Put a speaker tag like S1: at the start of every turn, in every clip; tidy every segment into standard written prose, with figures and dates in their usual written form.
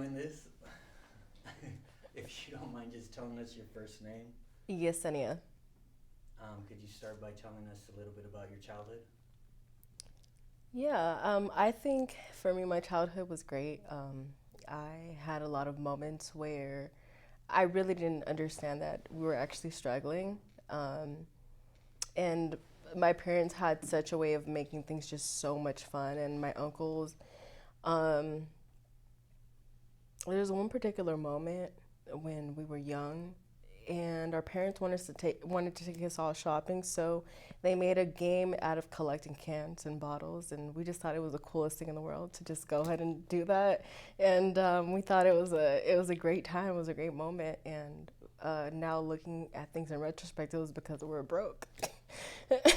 S1: doing this. If you don't mind just telling us your first name,
S2: Yesenia.
S1: could you start by telling us a little bit about your childhood?
S2: Yeah, I think for me, my childhood was great. I had a lot of moments where I really didn't understand that we were actually struggling. Um, and my parents had such a way of making things just so much fun. And my uncles, um, there's one particular moment when we were young and our parents wanted to take us all shopping, so they made a game out of collecting cans and bottles, and we just thought it was the coolest thing in the world to just go ahead and do that. And we thought it was a great time, it was a great moment. And now looking at things in retrospect, it was because we were broke.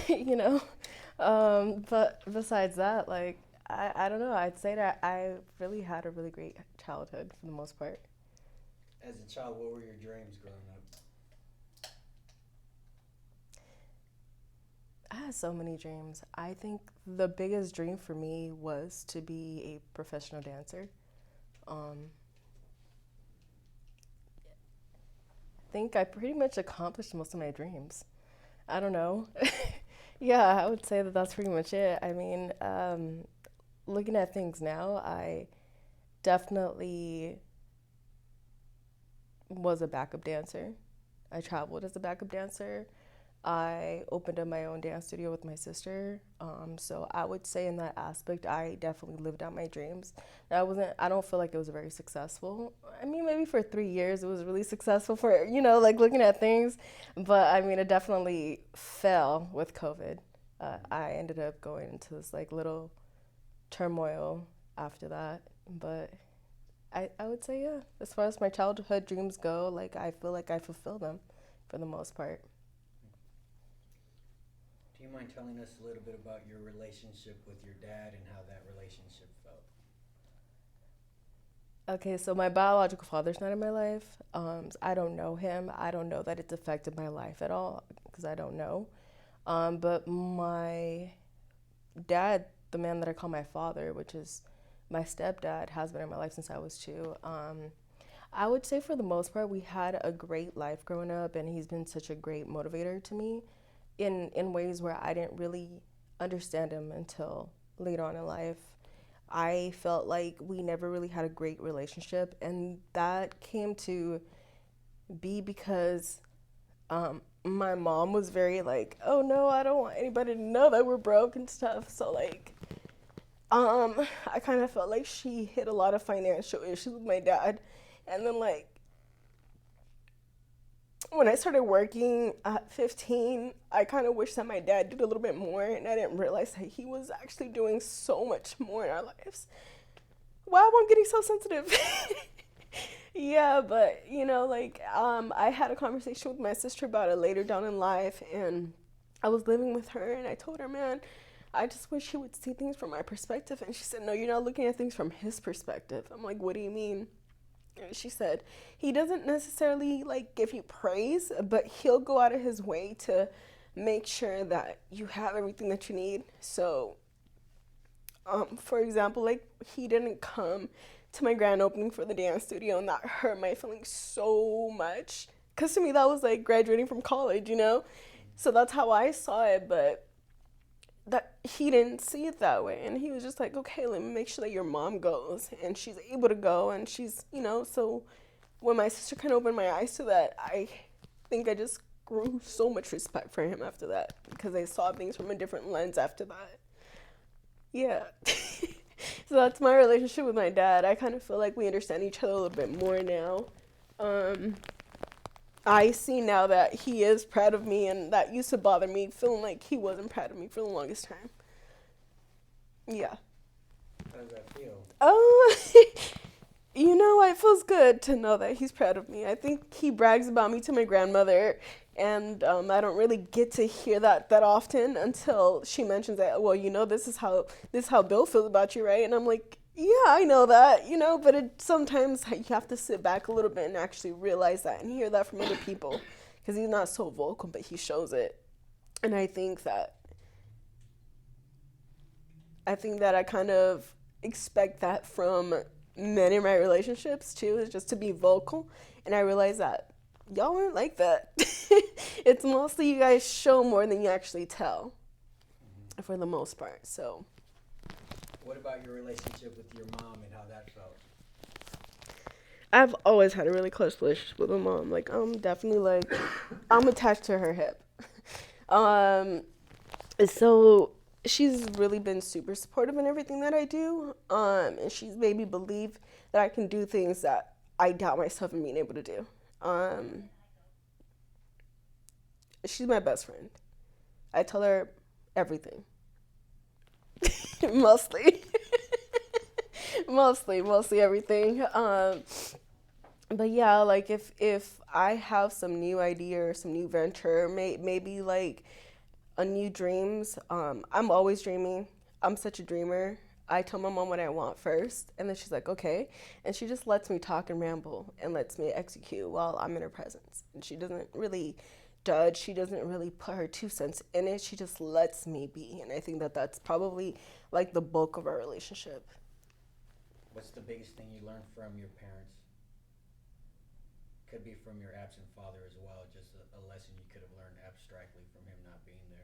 S2: you know. But besides that, like I don't know. I'd say that I really had a really great childhood for the most part.
S1: As a child, what were your dreams growing up?
S2: I had so many dreams. I think the biggest dream for me was to be a professional dancer. Um, I think I pretty much accomplished most of my dreams. I don't know. Yeah, I would say that that's pretty much it. I mean, looking at things now, I definitely was a backup dancer. I traveled as a backup dancer. I opened up my own dance studio with my sister. So I would say in that aspect, I definitely lived out my dreams. I don't feel like it was very successful. I mean, maybe for 3 years it was really successful for, like looking at things. But I mean, it definitely fell with COVID. I ended up going into this like little turmoil after that. But I would say, yeah, as far as my childhood dreams go, like I feel like I fulfill them for the most part.
S1: Do you mind telling us a little bit about your relationship with your dad and how that relationship felt?
S2: Okay, so my biological father's not in my life. So I don't know him. I don't know that it's affected my life at all because I don't know. But my dad, the man that I call my father, which is my stepdad, has been in my life since I was two. I would say for the most part, we had a great life growing up, and he's been such a great motivator to me in ways where I didn't really understand him until later on in life. I felt like we never really had a great relationship, and that came to be because my mom was very like, "Oh no, I don't want anybody to know that we're broke and stuff." So like, I kind of felt like she hit a lot of financial issues with my dad, and then like when I started working at 15, I kind of wish that my dad did a little bit more, and I didn't realize that he was actually doing so much more in our lives. Wow, I'm getting so sensitive. Yeah, but like I had a conversation with my sister about it later down in life, and I was living with her, and I told her, man, I just wish he would see things from my perspective. And she said, no, you're not looking at things from his perspective. I'm like, what do you mean? And she said, he doesn't necessarily like give you praise, but he'll go out of his way to make sure that you have everything that you need. So for example, like he didn't come to my grand opening for the dance studio, and that hurt my feelings so much. Cause to me that was like graduating from college. So that's how I saw it, but that he didn't see it that way, and he was just like, okay, let me make sure that your mom goes and she's able to go, and she's. So when my sister kind of opened my eyes to that, I think I just grew so much respect for him after that because I saw things from a different lens after that. Yeah. So that's my relationship with my dad. I kind of feel like we understand each other a little bit more now. Um, I see now that he is proud of me, and that used to bother me, feeling like he wasn't proud of me for the longest time. Yeah.
S1: How does that feel?
S2: Oh, it feels good to know that he's proud of me. I think he brags about me to my grandmother, and I don't really get to hear that often until she mentions that. Well, this is how Bill feels about you, right? And I'm like, yeah, I know that, but sometimes you have to sit back a little bit and actually realize that and hear that from other people, because he's not so vocal, but he shows it. And I think that I kind of expect that from men in my relationships too, is just to be vocal. And I realized that y'all aren't like that. It's mostly you guys show more than you actually tell, for the most part. So,
S1: What about your relationship with your mom and how that felt?
S2: I've always had a really close relationship with my mom. Like, I'm definitely like, I'm attached to her hip. Um, so she's really been super supportive in everything that I do. And she's made me believe that I can do things that I doubt myself in being able to do. Um, she's my best friend. I tell her everything. Mostly. Mostly everything. But yeah, like if I have some new idea or some new venture, maybe like a new dreams. I'm always dreaming. I'm such a dreamer. I tell my mom what I want first, and then she's like, okay, and she just lets me talk and ramble and lets me execute while I'm in her presence. And she doesn't really judge. She doesn't really put her 2 cents in it. She just lets me be, and I think that that's probably like the bulk of our relationship.
S1: What's the biggest thing you learned from your parents? Could be from your absent father as well, just a lesson you could have learned abstractly from him not being there.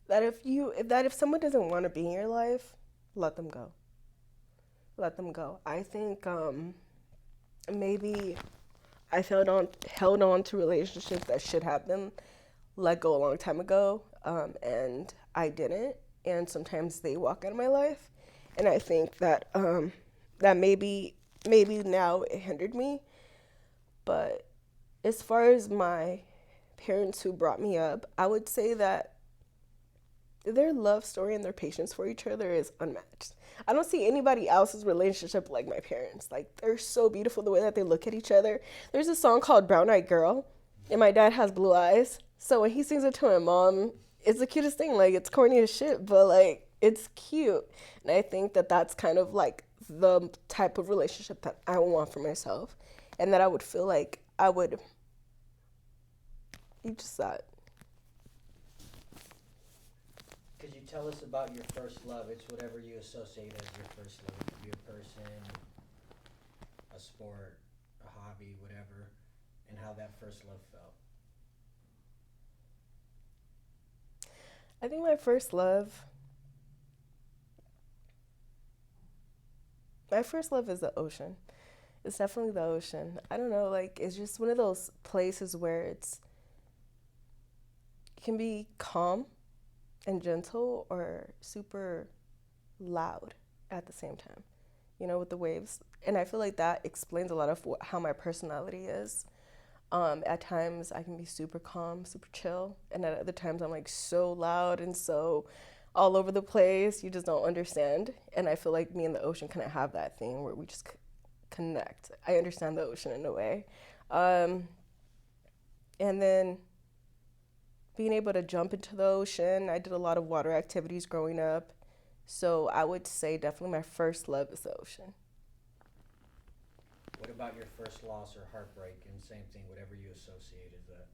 S2: That if someone doesn't want to be in your life, let them go. Let them go. I think maybe I held on to relationships that should have been let go a long time ago, and I didn't. And sometimes they walk out of my life, and I think that that maybe now it hindered me. But as far as my parents who brought me up, I would say that their love story and their patience for each other is unmatched. I don't see anybody else's relationship like my parents. Like, they're so beautiful the way that they look at each other. There's a song called Brown Eyed Girl, and my dad has blue eyes. So when he sings it to my mom, it's the cutest thing. Like, it's corny as shit, but like, it's cute. And I think that that's kind of like the type of relationship that I want for myself, and that I would feel like I would. You just that.
S1: Could you tell us about your first love? It's whatever you associate as your first love. It could be a person, a sport, a hobby, whatever, and how that first love felt.
S2: I think my first love is the ocean. It's definitely the ocean. I don't know, like, it's just one of those places where it can be calm and gentle or super loud at the same time, with the waves. And I feel like that explains a lot of how my personality is. At times I can be super calm, super chill, and at other times I'm like so loud and so all over the place. You just don't understand. And I feel like me and the ocean kind of have that thing where we just connect. I understand the ocean in a way. And then being able to jump into the ocean, I did a lot of water activities growing up. So I would say definitely my first love is the ocean.
S1: What about your first loss or heartbreak? And same thing, whatever you associate as that.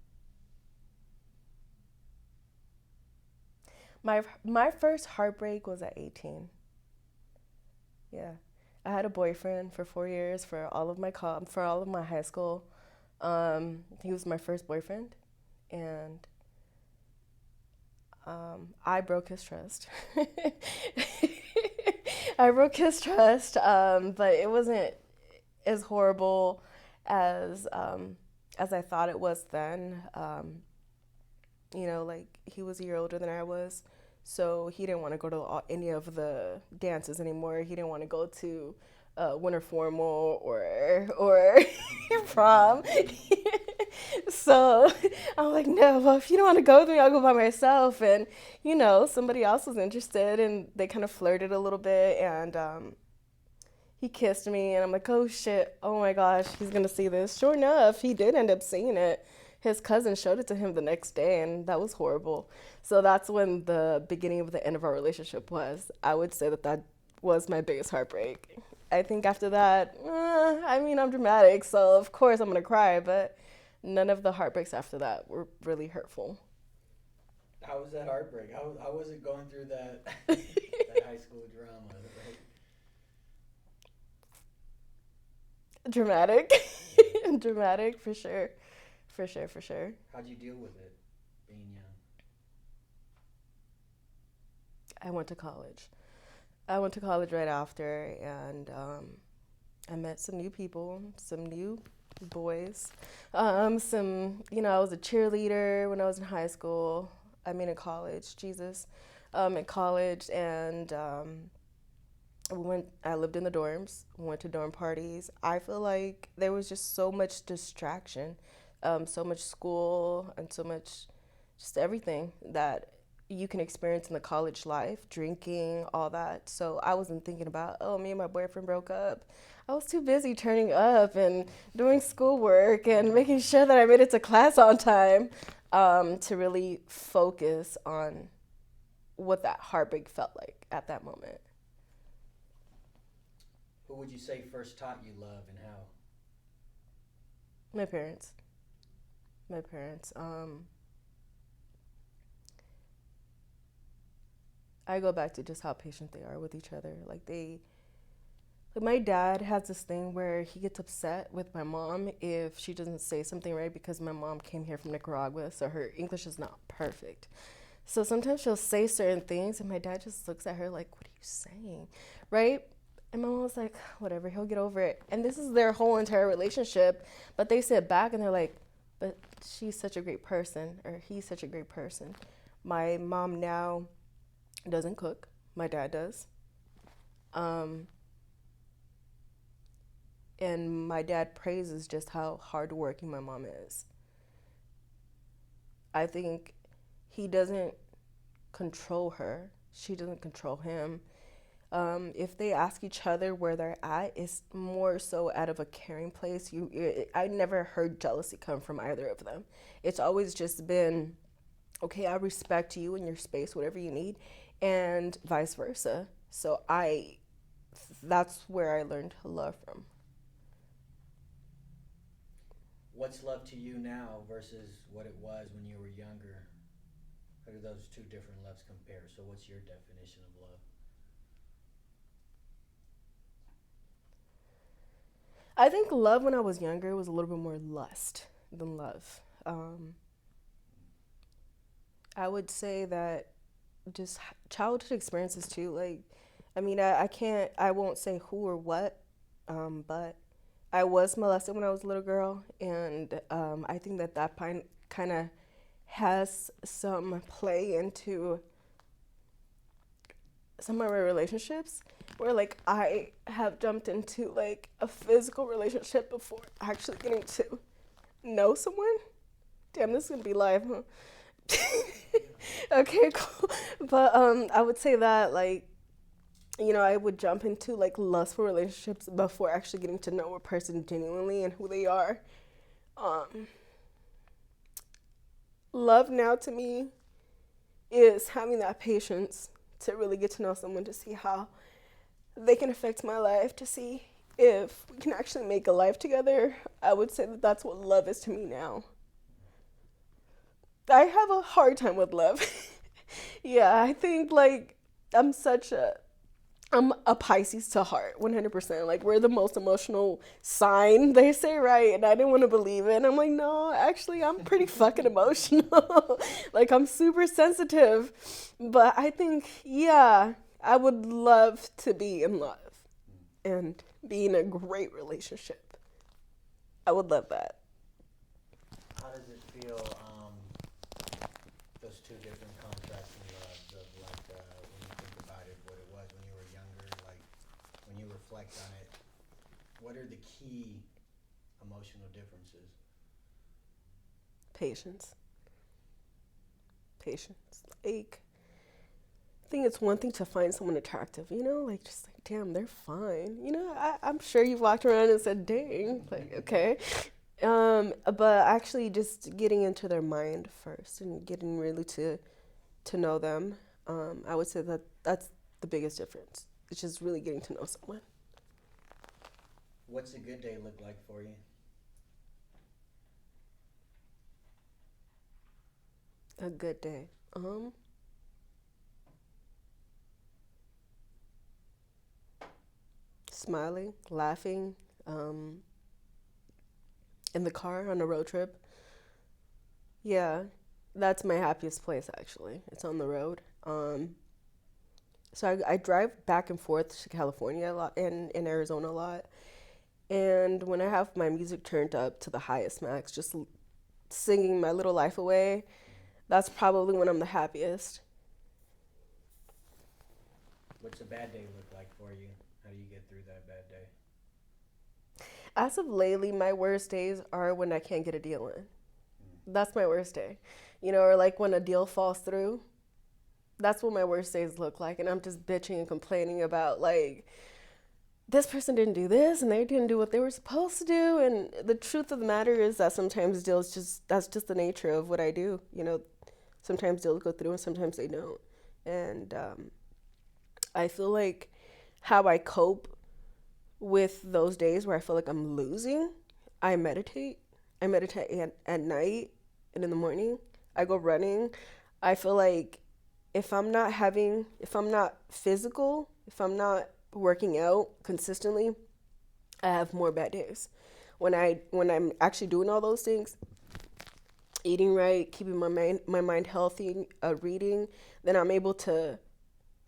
S2: My first heartbreak was at 18. Yeah. I had a boyfriend for 4 years for all of my high school. He was my first boyfriend, and I broke his trust. I broke his trust, but it wasn't as horrible as I thought it was then. Like, he was a year older than I was, so he didn't want to go to any of the dances anymore. He didn't want to go to winter formal or prom. So I'm like, no, well, if you don't want to go with me, I'll go by myself. And somebody else was interested, and they kind of flirted a little bit, and he kissed me, and I'm like, oh shit, oh my gosh, he's gonna see this. Sure enough, he did end up seeing it. His cousin showed it to him the next day, and that was horrible. So that's when the beginning of the end of our relationship was. I would say that was my biggest heartbreak. I think after that, I'm dramatic, so of course I'm gonna cry, but None of the heartbreaks after that were really hurtful.
S1: How was that heartbreak? How was it going through that that high school drama? Right?
S2: Dramatic.
S1: Yeah.
S2: Dramatic for sure. For sure, for sure.
S1: How'd you deal with it, being young?
S2: I went to college. I went to college right after, and I met some new people, some new boys. I was a cheerleader when I was in high school. I mean, in college, Jesus. In college, and I lived in the dorms, went to dorm parties. I feel like there was just so much distraction, so much school, and so much just everything that you can experience in the college life, drinking, all that. So I wasn't thinking about, oh, me and my boyfriend broke up. I was too busy turning up and doing schoolwork and making sure that I made it to class on time, to really focus on what that heartbreak felt like at that moment.
S1: Who would you say first taught you love and how?
S2: My parents. My parents. I go back to just how patient they are with each other. Like my dad has this thing where he gets upset with my mom if she doesn't say something right because my mom came here from Nicaragua, so her English is not perfect. So sometimes she'll say certain things, and my dad just looks at her like, "What are you saying?" Right? And my mom was like, "Whatever, he'll get over it." And this is their whole entire relationship, but they sit back and they're like, "But she's such a great person, or he's such a great person." My mom now doesn't cook. My dad does. And my dad praises just how hardworking my mom is. I think he doesn't control her. She doesn't control him. If they ask each other where they're at, it's more so out of a caring place. I never heard jealousy come from either of them. It's always just been, okay, I respect you and your space, whatever you need, and vice versa. So that's where I learned love from.
S1: What's love to you now versus what it was when you were younger? How do those two different loves compare? So what's your definition of love?
S2: I think love when I was younger was a little bit more lust than love. I would say that just childhood experiences too. Like, I mean, I won't say who or what, but I was molested when I was a little girl, and I think that kind of has some play into some of my relationships where like I have jumped into like a physical relationship before actually getting to know someone. Damn, this is gonna be live, huh? Okay, cool. But I would say that like, I would jump into like lustful relationships before actually getting to know a person genuinely and who they are. Um, Love now to me is having that patience to really get to know someone, to see how they can affect my life, to see if we can actually make a life together. I would say that that's what love is to me now. I have a hard time with love. Yeah, I think like I'm such a I'm a Pisces to heart, 100%. Like, we're the most emotional sign, they say, right? And I didn't want to believe it. And I'm like, no, actually, I'm pretty fucking emotional. Like, I'm super sensitive. But I think, yeah, I would love to be in love and be in a great relationship. I would love that.
S1: How does it feel, those two different contrasting loves of like, when you think about it, what it was when you were younger, like when you reflect on it, what are the key emotional differences?
S2: Patience. Patience. Like, I think it's one thing to find someone attractive, like just like, damn, they're fine. I'm sure you've walked around and said, dang, like, okay. But actually just getting into their mind first and getting really to know them. I would say that that's the biggest difference. It's just really getting to know someone.
S1: What's a good day look like for you?
S2: A good day. Smiling, laughing, um, in the car on a road trip. Yeah, that's my happiest place actually. It's on the road. So I drive back and forth to California a lot and in Arizona a lot. And when I have my music turned up to the highest max, just singing my little life away, that's probably when I'm the happiest.
S1: What's a bad day look like for you? How do you get through that bad day?
S2: As of lately, my worst days are when I can't get a deal in. That's my worst day. Or like when a deal falls through. That's what my worst days look like. And I'm just bitching and complaining about, like, this person didn't do this and they didn't do what they were supposed to do. And the truth of the matter is that sometimes deals that's just the nature of what I do. Sometimes deals go through and sometimes they don't. And I feel like how I cope with those days where I feel like I'm losing, I meditate. I meditate at night and in the morning. I go running. I feel like if I'm not physical, if I'm not working out consistently, I have more bad days. When I'm actually doing all those things, eating right, keeping my mind healthy, reading, then I'm able to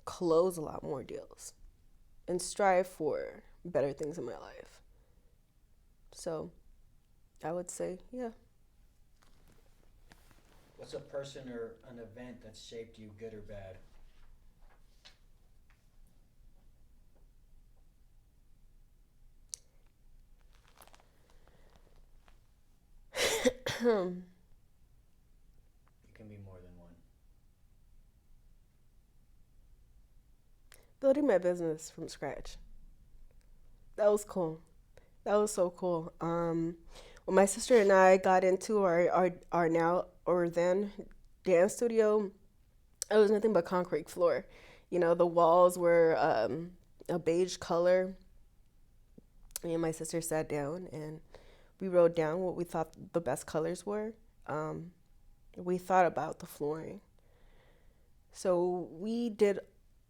S2: close a lot more deals and strive for better things in my life. So I would say, yeah.
S1: What's a person or an event that's shaped you, good or bad? It can be more than one.
S2: Building my business from scratch. That was cool. That was so cool. When my sister and I got into our now or then dance studio, it was nothing but concrete floor. The walls were a beige color. Me and my sister sat down and we wrote down what we thought the best colors were. We thought about the flooring. So we did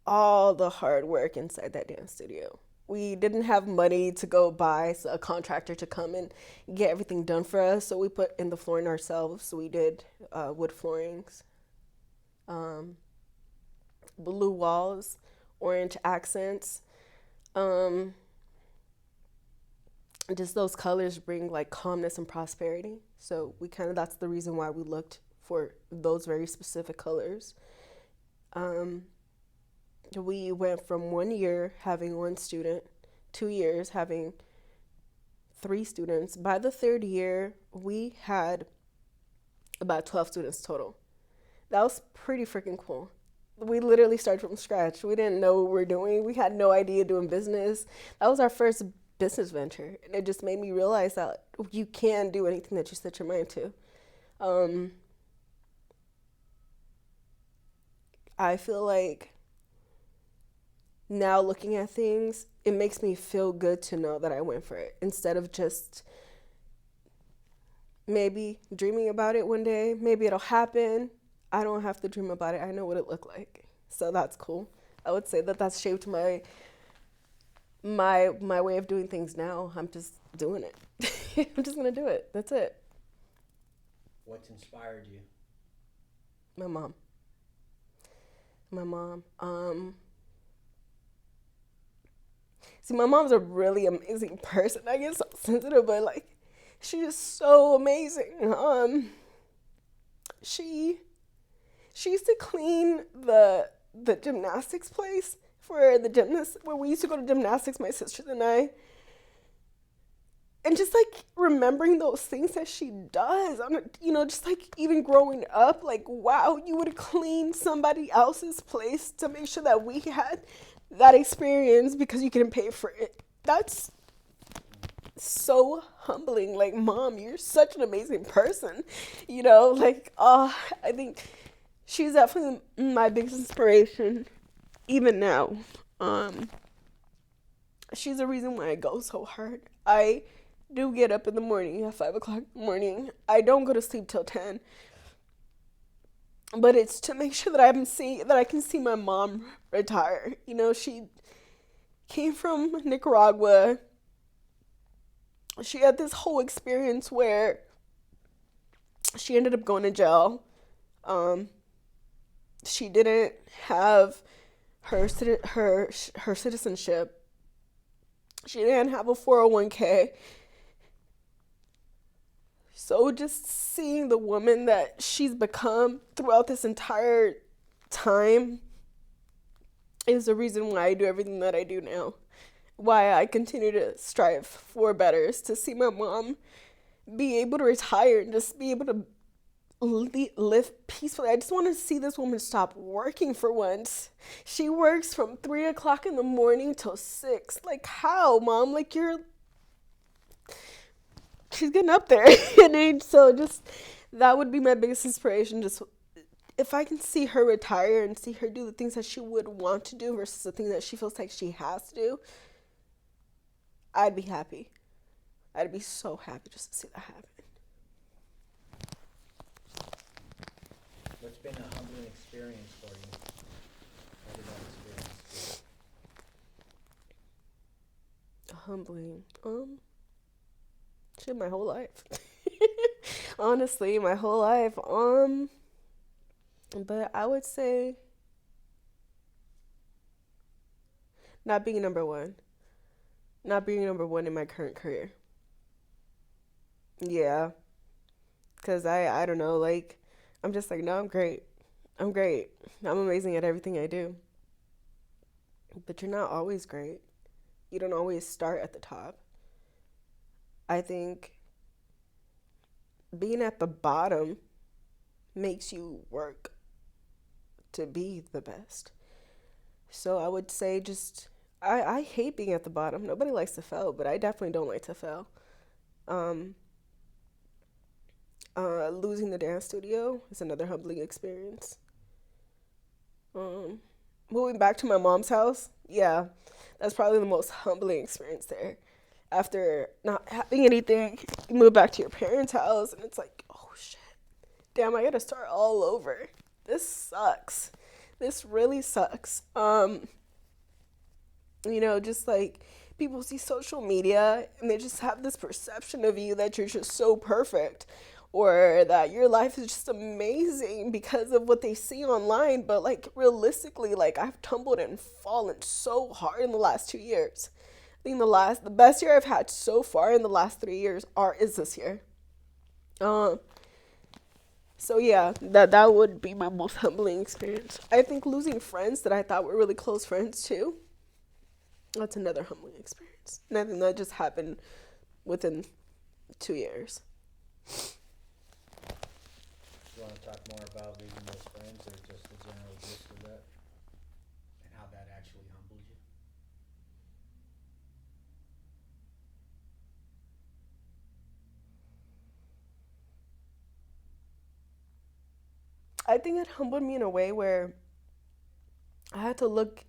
S2: all the hard work inside that dance studio. We didn't have money to go buy a contractor to come and get everything done for us, so we put in the flooring ourselves. So we did wood floorings, um, blue walls, orange accents. Um, just those colors bring like calmness and prosperity. So that's the reason why we looked for those very specific colors. Um, we went from 1 year having one student, 2 years having 3 students. By the third year, we had about 12 students total. That was pretty freaking cool. We literally started from scratch. We didn't know what we were doing. We had no idea doing business. That was our first business venture. And it just made me realize that you can do anything that you set your mind to. Um, I feel like now looking at things, it makes me feel good to know that I went for it instead of just maybe dreaming about it one day. Maybe it'll happen. I don't have to dream about it. I know what it looked like. So that's cool. I would say that that's shaped my way of doing things now. I'm just doing it. I'm just going to do it. That's it.
S1: What's inspired you?
S2: My mom. See, my mom's a really amazing person. I get so sensitive, but like, she's just so amazing. She used to clean the gymnastics place for the gymnast where we used to go to gymnastics, my sisters and I. And just like remembering those things that she does, just like even growing up, like, wow, you would clean somebody else's place to make sure that we had that experience because you couldn't pay for it. That's so humbling. Like, mom, you're such an amazing person. I think she's definitely my biggest inspiration, even now. She's the reason why I go so hard. I do get up in the morning at 5 o'clock in the morning. I don't go to sleep till 10. but it's to make sure that I can see my mom retire. You know, she came from Nicaragua. She had this whole experience where she ended up going to jail. Um, she didn't have her citizenship. She didn't have a 401k. So just seeing the woman that she's become throughout this entire time is the reason why I do everything that I do now. Why I continue to strive for better is to see my mom be able to retire and just be able to live peacefully. I just want to see this woman stop working for once. She works from 3 o'clock in the morning till 6. Like, how, mom? Like, she's getting up there in age. So just that would be my biggest inspiration. Just if I can see her retire and see her do the things that she would want to do versus the things that she feels like she has to do, I'd be happy. I'd be so happy just to see that happen.
S1: What's been a humbling experience for you? How did that experience
S2: Humbling. Shit, my whole life. Honestly, my whole life. But I would say not being number one. Not being number one in my current career. Yeah. Cause I don't know, like I'm just like, no, I'm great. I'm great. I'm amazing at everything I do. But you're not always great. You don't always start at the top. I think being at the bottom makes you work to be the best. So I would say just I hate being at the bottom. Nobody likes to fail, but I definitely don't like to fail. Um Losing the dance studio is another humbling experience. Um Moving back to my mom's house, yeah, that's probably the most humbling experience there. After not having anything, you move back to your parents' house and it's like, oh shit, damn, I gotta start all over. This sucks. This really sucks. Just like people see social media and they just have this perception of you that you're just so perfect or that your life is just amazing because of what they see online. But like realistically, like I've tumbled and fallen so hard in the last 2 years. I think the best year I've had so far in the last 3 years is this year. Um, so yeah, that would be my most humbling experience. I think losing friends that I thought were really close friends too. That's another humbling experience. And I think that just happened within 2 years.
S1: Do you want to talk more about losing those friends or just the general gist of that and how that actually humbled you?
S2: I think it humbled me in a way where I had to look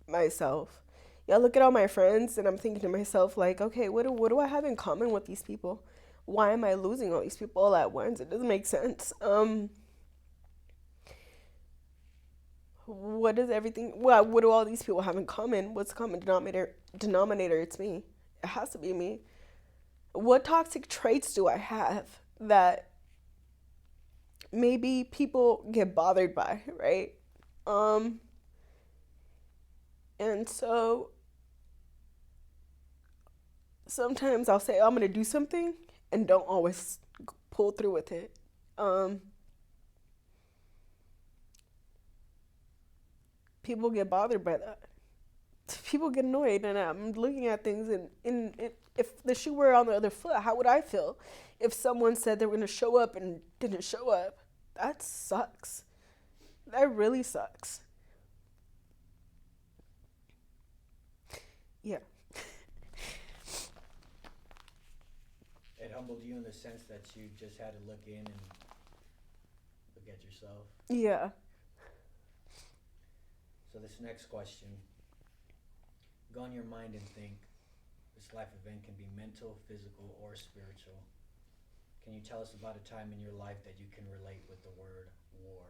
S2: myself. Yeah, look at all my friends, and I'm thinking to myself, like, okay, what do I have in common with these people? Why am I losing all these people all at once? It doesn't make sense. What does everything? What do all these people have in common? What's the common denominator? It's me. It has to be me. What toxic traits do I have that maybe people get bothered by, right? Um, and so sometimes I'll say, oh, I'm going to do something and don't always pull through with it. Um, People get bothered by that. People get annoyed, and I'm looking at things, and if the shoe were on the other foot, how would I feel if someone said they were going to show up and didn't show up? That sucks. That really sucks. Yeah.
S1: It humbled you in the sense that you just had to look in and look at yourself.
S2: Yeah.
S1: So this next question, go in your mind and think this life event can be mental, physical, or spiritual. Can you tell us about a time in your life that you can relate with the word war?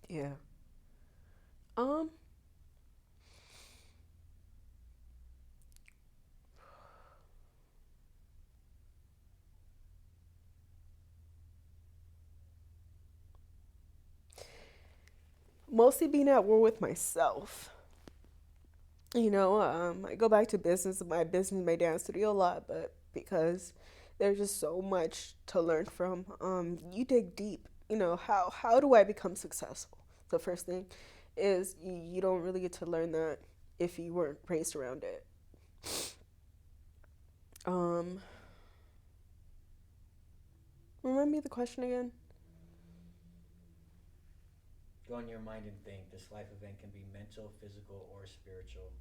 S2: Yeah. Um, Mostly being at war with myself. I go back to business, my dance studio a lot, but because there's just so much to learn from, you dig deep. How do I become successful? The first thing is you don't really get to learn that if you weren't raised around it. Um, Remind me the question again.
S1: Go in your mind and think. This life event can be mental, physical, or spiritual.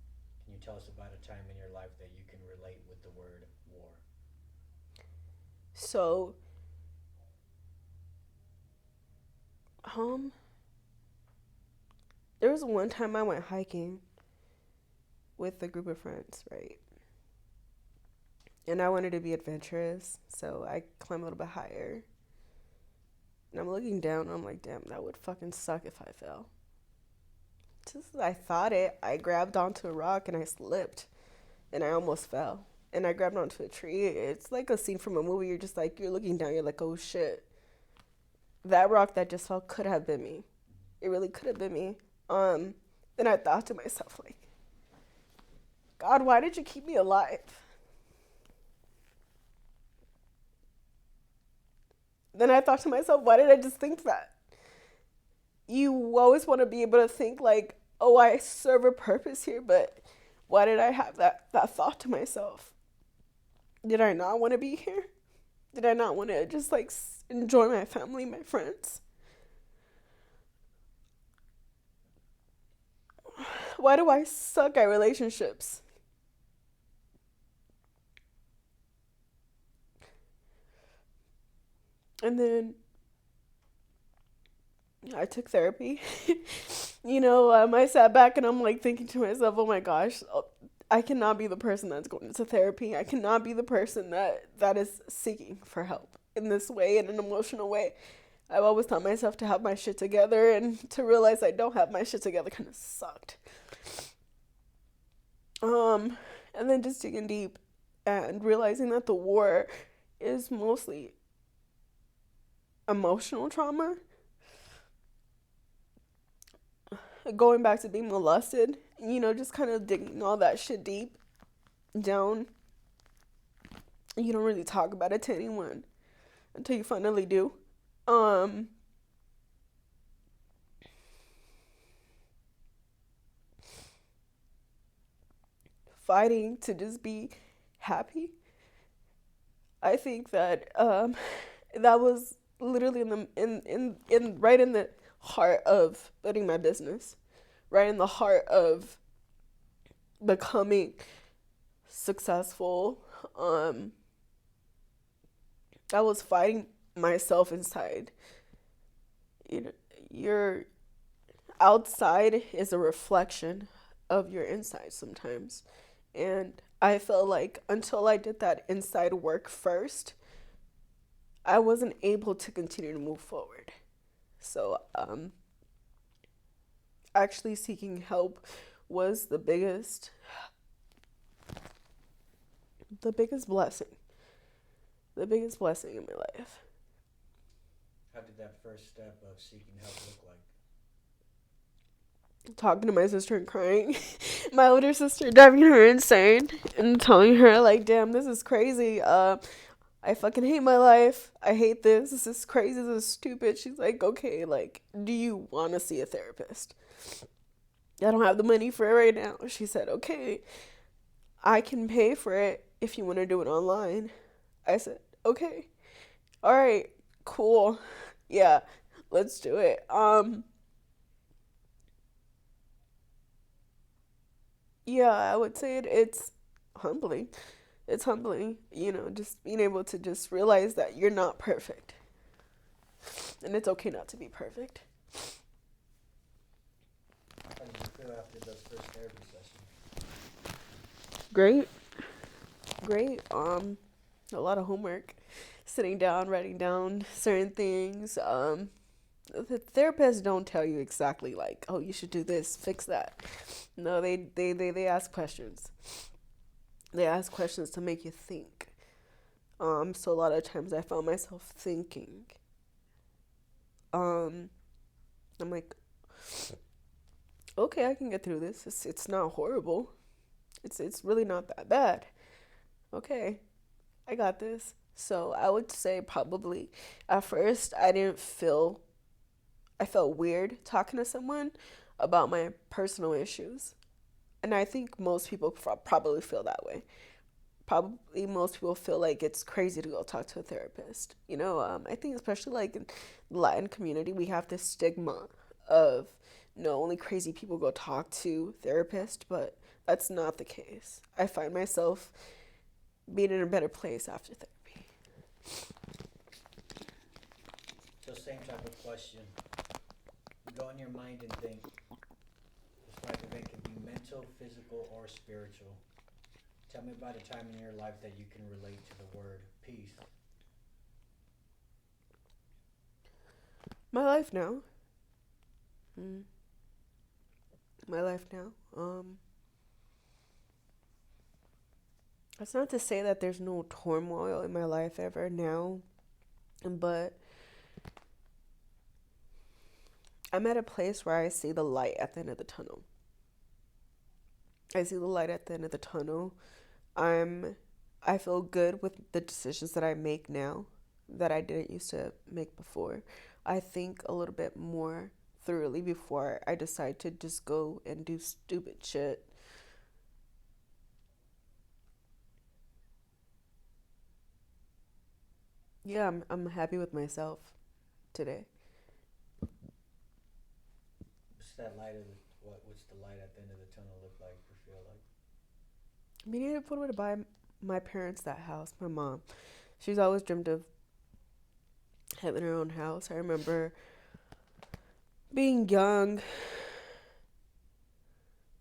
S1: Can you tell us about a time in your life that you can relate with the word war?
S2: So, um, there was one time I went hiking with a group of friends, right? And I wanted to be adventurous, so I climbed a little bit higher. And I'm looking down, and I'm like, damn, that would fucking suck if I fell. Just as I thought it, I grabbed onto a rock and I slipped, and I almost fell. And I grabbed onto a tree. It's like a scene from a movie. You're just like, you're looking down, you're like, oh shit. That rock that just fell could have been me. It really could have been me. Then I thought to myself, like, God, why did you keep me alive? Then I thought to myself, why did I just think that? You always want to be able to think like, oh, I serve a purpose here, but why did I have that thought to myself? Did I not want to be here? Did I not want to just like enjoy my family, my friends? Why do I suck at relationships? And then I took therapy. I sat back and I'm like thinking to myself, oh my gosh, I cannot be the person that's going into therapy. I cannot be the person that is seeking for help in this way, in an emotional way. I've always taught myself to have my shit together, and to realize I don't have my shit together kind of sucked. And then just digging deep and realizing that the war is mostly emotional trauma. Going back to being molested, just kind of digging all that shit deep down. You don't really talk about it to anyone until you finally do. Fighting to just be happy. I think that that was literally in right in the heart of building my business, right in the heart of becoming successful. I was fighting myself inside. Your outside is a reflection of your inside sometimes. And I felt like until I did that inside work first, I wasn't able to continue to move forward. So, actually seeking help was the biggest blessing. The biggest blessing in my life.
S1: How did that first step of seeking help look like?
S2: Talking to my sister and crying. My older sister driving her insane and telling her like, damn, this is crazy. I fucking hate my life. I hate this. This is crazy. This is stupid. She's like, okay, like, do you want to see a therapist? I don't have the money for it right now. She said, okay, I can pay for it if you want to do it online. I said, okay. All right, cool. Yeah, let's do it. Yeah, I would say it's humbling. It's humbling, just being able to just realize that you're not perfect. And it's okay not to be perfect.
S1: How did you feel after those first therapy sessions?
S2: Great. great. A lot of homework, sitting down, writing down certain things. The therapists don't tell you exactly like, oh, you should do this, fix that. No, they ask questions. They ask questions to make you think. So a lot of times I found myself thinking. Um, I'm like, okay, I can get through this. It's not horrible. It's really not that bad. Okay, I got this. So I would say probably at first I felt weird talking to someone about my personal issues. And I think most people probably feel that way. Probably most people feel like it's crazy to go talk to a therapist. I think especially like in the Latin community, we have this stigma of no, only crazy people go talk to therapists, but that's not the case. I find myself being in a better place after therapy.
S1: So same type of question. You go in your mind and think. This type of it can be mental, physical, or spiritual. Tell me about a time in your life that you can relate to the word peace.
S2: My life now. Mm. My life now. That's not to say that there's no turmoil in my life ever now, but I'm at a place where I see the light at the end of the tunnel. I see the light at the end of the tunnel. I feel good with the decisions that I make now that I didn't used to make before. I think a little bit more thoroughly before I decide to just go and do stupid shit. Yeah, I'm happy with myself today.
S1: What's the light at the end of the tunnel look like or feel like?
S2: Being able to buy my parents that house, my mom. She's always dreamed of having her own house. I remember being young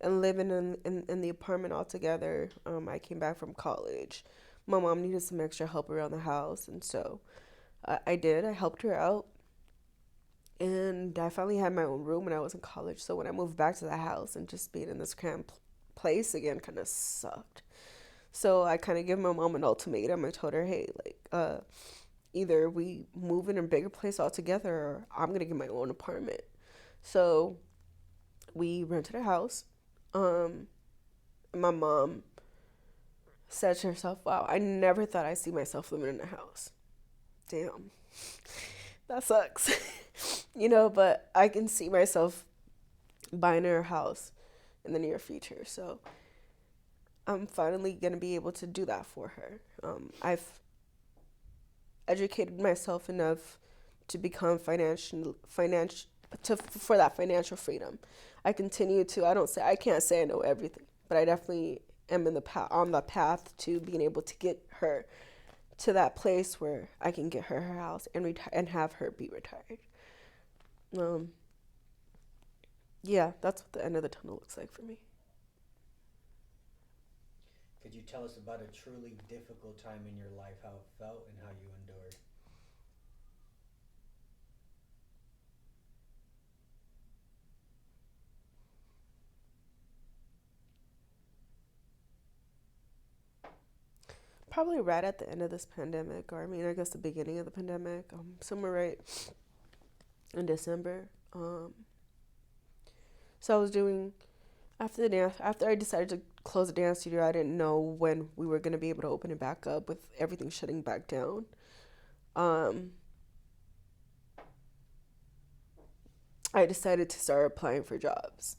S2: and living in the apartment all together. I came back from college. My mom needed some extra help around the house, and so I did. I helped her out, and I finally had my own room when I was in college. So when I moved back to the house and just being in this cramped place again kind of sucked. So I kind of gave my mom an ultimatum. I told her, hey, either we move in a bigger place altogether or I'm going to get my own apartment. So we rented a house. My mom said to herself, wow, I never thought I'd see myself living in a house. Damn, that sucks. But I can see myself buying her house in the near future. So I'm finally going to be able to do that for her. I've educated myself enough to become for that financial freedom. I continue to. I can't say I know everything, but I definitely am on the path to being able to get her to that place where I can get her house and have her be retired. Yeah, that's what the end of the tunnel looks like for me.
S1: Could you tell us about a truly difficult time in your life, how it felt and how you endured?
S2: Probably right at the end of this pandemic, or I guess the beginning of the pandemic, somewhere right in December. So I was doing after the dance. After I decided to close the dance studio, I didn't know when we were gonna be able to open it back up with everything shutting back down. Um, I decided to start applying for jobs.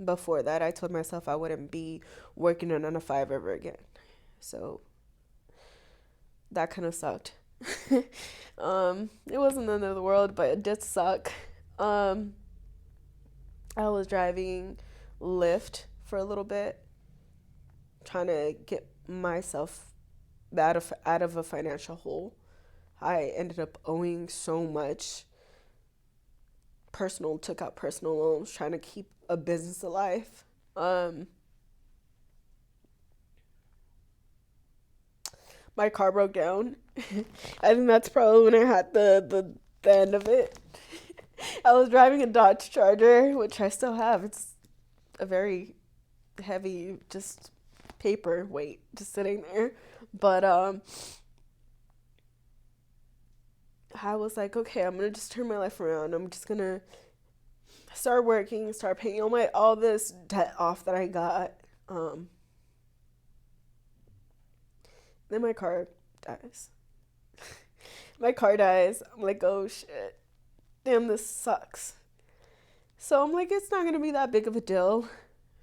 S2: Before that, I told myself I wouldn't be working a 9 to 5 ever again. So that kind of sucked. It wasn't the end of the world, but it did suck. Um, I was driving Lyft for a little bit, trying to get myself out of a financial hole. I ended up owing so much. Took out personal loans, trying to keep a business alive. Um, my car broke down. I think that's probably when I had the end of it. I was driving a Dodge Charger, which I still have. It's a very heavy, just paper weight, just sitting there. But I was like, okay, I'm gonna just turn my life around. I'm just gonna start working, start paying all this debt off that I got. Then my car dies. My car dies. I'm like, oh shit. Damn, this sucks. So I'm like, it's not gonna be that big of a deal.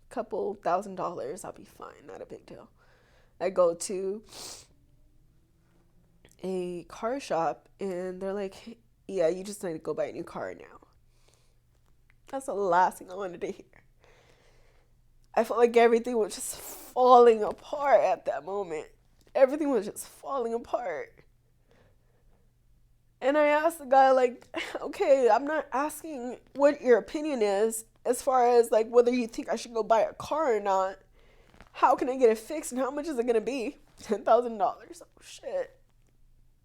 S2: Couple $1,000, I'll be fine. Not a big deal. I go to a car shop and they're like, yeah, you just need to go buy a new car now. That's the last thing I wanted to hear. I felt like everything was just falling apart at that moment. Everything was just falling apart. And I asked the guy, like, okay, I'm not asking what your opinion is as far as, like, whether you think I should go buy a car or not. How can I get it fixed and how much is it going to be? $10,000. Oh, shit.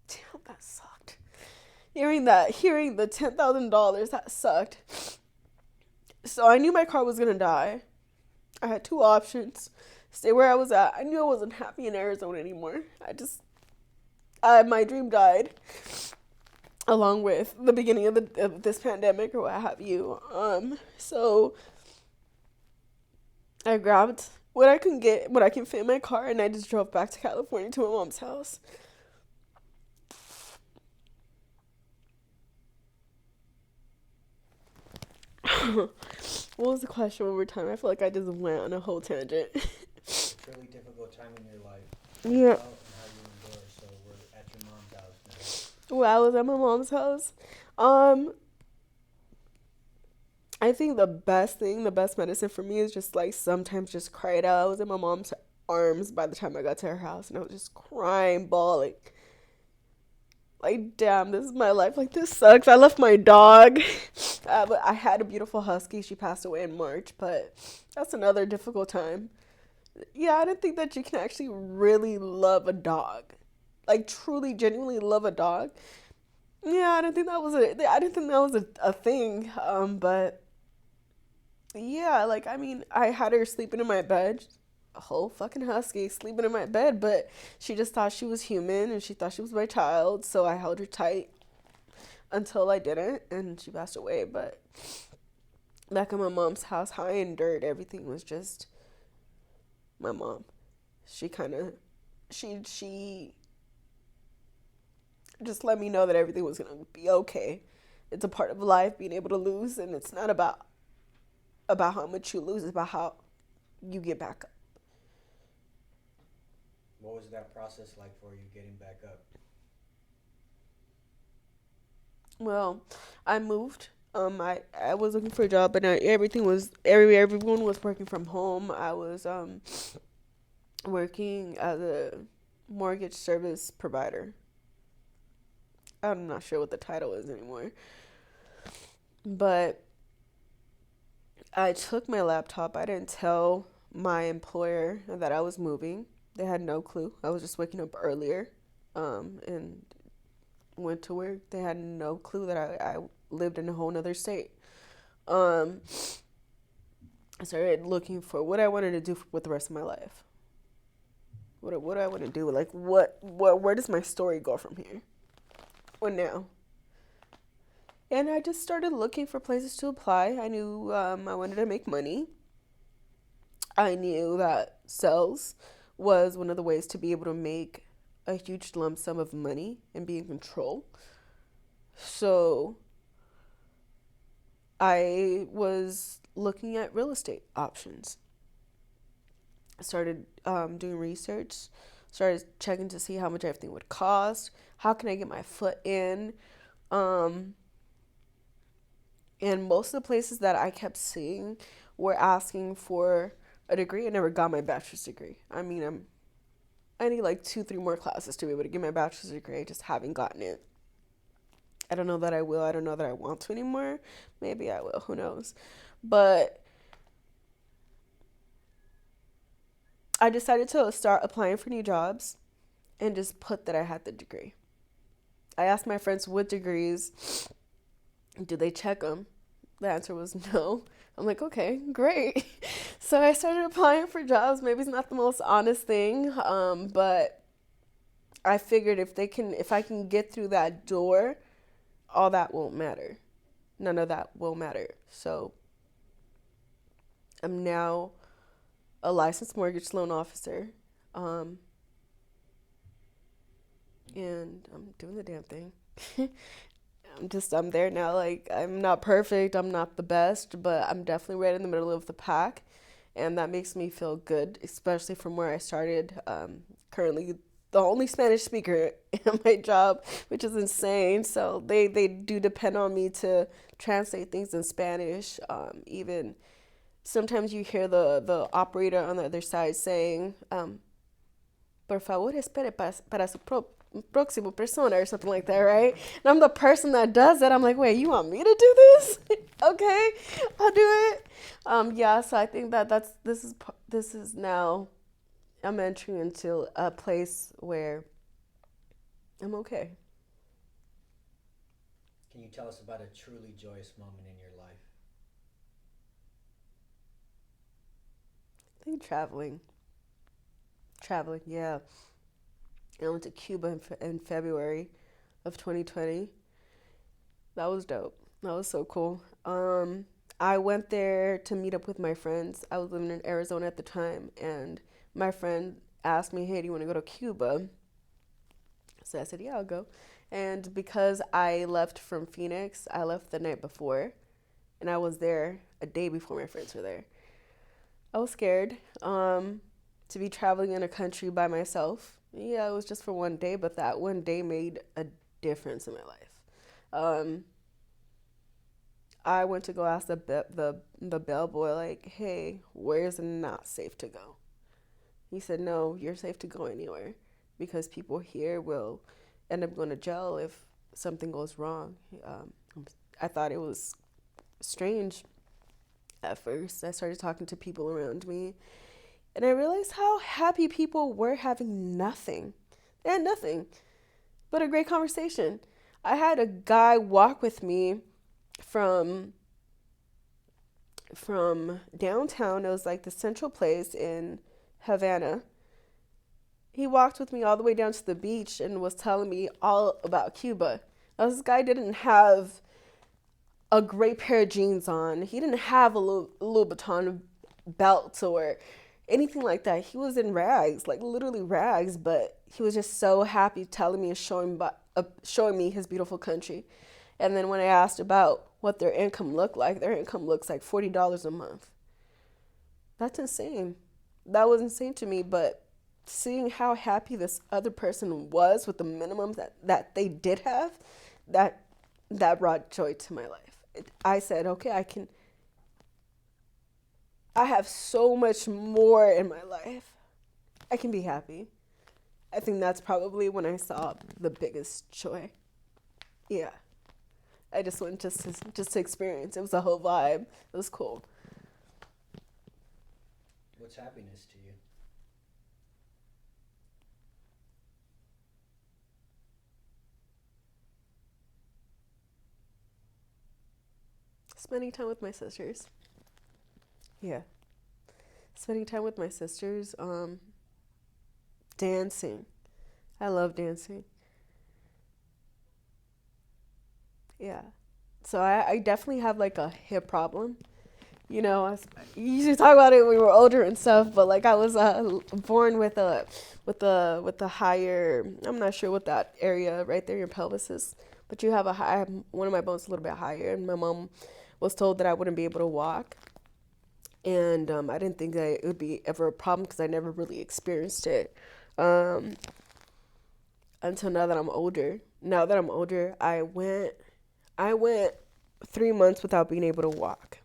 S2: Damn, that sucked. Hearing the $10,000, that sucked. So I knew my car was going to die. I had two options. Stay where I was at. I knew I wasn't happy in Arizona anymore. My dream died. Along with the beginning of this pandemic or what have you. So I grabbed what I can get, what I can fit in my car, and I just drove back to California to my mom's house. What was the question one more time? I feel like I just went on a whole tangent.
S1: Really difficult time in your life.
S2: Yeah.
S1: And how you endure. So we're at your mom's house now.
S2: Well, I was at my mom's house. I think the best medicine for me is just like sometimes just cry it out. I was in my mom's arms by the time I got to her house and I was just crying, bawling. Like, damn, this is my life. Like, this sucks. I left my dog. But I had a beautiful husky. She passed away in March, but that's another difficult time. Yeah, I didn't think that you can actually really love a dog. Like, truly, genuinely love a dog. Yeah, I didn't think that was a thing. But yeah, like, I mean, I had her sleeping in my bed. A whole fucking husky sleeping in my bed, but she just thought she was human and she thought she was my child, so I held her tight until I didn't and she passed away. But back in my mom's house, how I endured everything was just my mom. She just let me know that everything was gonna be okay. It's a part of life, being able to lose, and it's not about how much you lose, it's about how you get back up.
S1: What was that process like for you getting back up?
S2: Well, I moved. I was looking for a job, but everyone was working from home. I was working as a mortgage service provider. I'm not sure what the title is anymore. But I took my laptop. I didn't tell my employer that I was moving. They had no clue. I was just waking up earlier and went to work. They had no clue that I lived in a whole nother state. I started looking for what I wanted to do with the rest of my life. What do I want to do? Like, where does my story go from here? What now? And I just started looking for places to apply. I knew I wanted to make money. I knew that sales was one of the ways to be able to make a huge lump sum of money and be in control. So I was looking at real estate options. I started doing research, started checking to see how much everything would cost, how can I get my foot in. And most of the places that I kept seeing were asking for a degree. I never got my bachelor's degree. I mean, I need like 2-3 more classes to be able to get my bachelor's degree. I just haven't gotten it. I don't know that I will. I don't know that I want to anymore. Maybe I will. Who knows? But I decided to start applying for new jobs. and just put that I had the degree. I asked my friends what degrees, do they check them? The answer was no. I'm like, okay, great. So I started applying for jobs. Maybe it's not the most honest thing, but I figured if I can get through that door, all that won't matter. None of that will matter. So I'm now a licensed mortgage loan officer, and I'm doing the damn thing. I'm there now. Like, I'm not perfect, I'm not the best, but I'm definitely right in the middle of the pack, and that makes me feel good, especially from where I started. Currently the only Spanish speaker in my job, which is insane. So they do depend on me to translate things in Spanish. Even sometimes you hear the operator on the other side saying, por favor espere para su próximo persona, or something like that, right? And I'm the person that does it. I'm like, wait, you want me to do this? Okay, I'll do it. Yeah, so I think this is now, I'm entering into a place where I'm okay.
S1: Can you tell us about a truly joyous moment in your life?
S2: I think traveling, yeah. I went to Cuba in February of 2020. That was dope. That was so cool. I went there to meet up with my friends. I was living in Arizona at the time, and my friend asked me, "Hey, do you want to go to Cuba?" So I said, "Yeah, I'll go." And because I left from Phoenix, I left the night before, and I was there a day before my friends were there. I was scared to be traveling in a country by myself. Yeah, it was just for one day, but that one day made a difference in my life. Um, I went to go ask the bellboy, like, "Hey, where's not safe to go?" He said, "No, you're safe to go anywhere, because people here will end up going to jail if something goes wrong." I thought it was strange at first. I started talking to people around me, and I realized how happy people were having nothing. They had nothing but a great conversation. I had a guy walk with me from downtown. It was like the central place in Havana. He walked with me all the way down to the beach and was telling me all about Cuba. Now, this guy didn't have a great pair of jeans on. He didn't have a Louboutin belt or anything like that. He was in rags, like literally rags, but he was just so happy telling me and showing me his beautiful country. And then when I asked about what their income looked like, their income looks like $40 a month. That's insane. That was insane to me, but seeing how happy this other person was with the minimums that they did have, that that brought joy to my life. I said, okay, I have so much more in my life. I can be happy. I think that's probably when I saw the biggest joy. Yeah. I just went just to experience. It was a whole vibe. It was cool.
S1: What's happiness to you?
S2: Spending time with my sisters. Yeah. Spending time with my sisters. Dancing. I love dancing. Yeah. So I definitely have like a hip problem. You know, you usually talk about it when we were older and stuff, but like I was born with a higher. I'm not sure what that area right there, your pelvis is, but you have a high. One of my bones is a little bit higher, and my mom was told that I wouldn't be able to walk, and I didn't think that it would be ever a problem because I never really experienced it until now that I'm older. Now that I'm older, I went 3 months without being able to walk.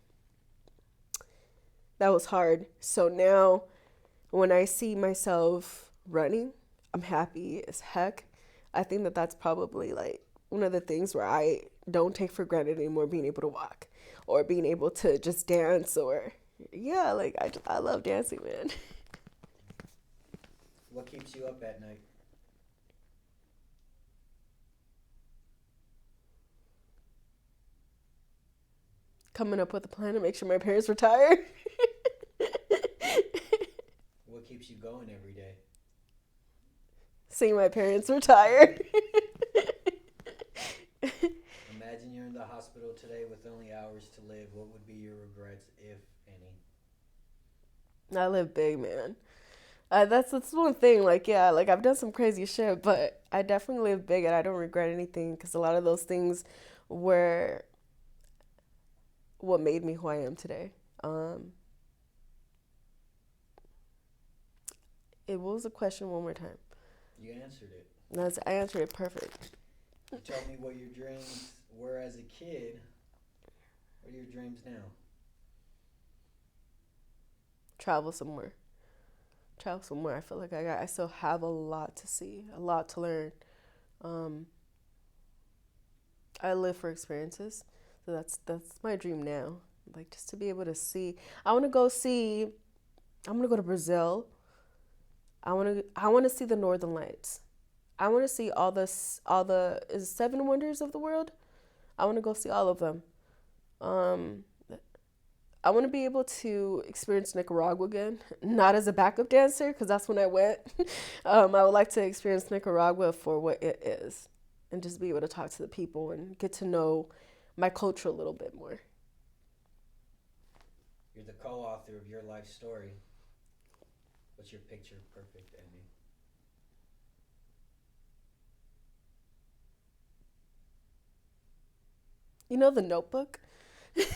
S2: That was hard. So now when I see myself running, I'm happy as heck. I think that that's probably like one of the things where I don't take for granted anymore, being able to walk or being able to just dance, or yeah, like I love dancing, man.
S1: What keeps you up at night?
S2: coming up with a plan to make sure my parents retire.
S1: What keeps you going every day?
S2: Seeing my parents retire.
S1: Imagine you're in the hospital today with only hours to live. What would be your regrets, if any?
S2: I live big, man. That's one thing. Like, yeah, like I've done some crazy shit, but I definitely live big, and I don't regret anything because a lot of those things were what made me who I am today. It was a question one more time.
S1: You answered it.
S2: I answered it perfect.
S1: You told me what your dreams were as a kid. What are your dreams now?
S2: Travel somewhere. I feel like I still have a lot to see, a lot to learn. I live for experiences, so that's my dream now. Like just to be able to see. I want to go see. I'm gonna go to Brazil. I want to see the Northern Lights. I want to see all the is it 7 wonders of the world. I want to go see all of them. I want to be able to experience Nicaragua again, not as a backup dancer, because that's when I went. I would like to experience Nicaragua for what it is and just be able to talk to the people and get to know my culture a little bit more.
S1: You're the co-author of your life story. What's your picture perfect ending?
S2: You know The Notebook?
S1: Well,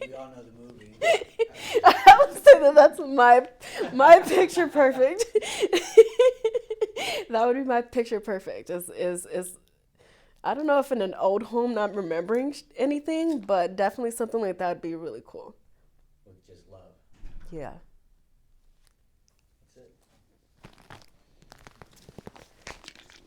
S1: we all know the movie.
S2: I would say that's my picture perfect. That would be my picture perfect. Is I don't know if in an old home not remembering anything, but definitely something like that would be really cool.
S1: With just love.
S2: Yeah.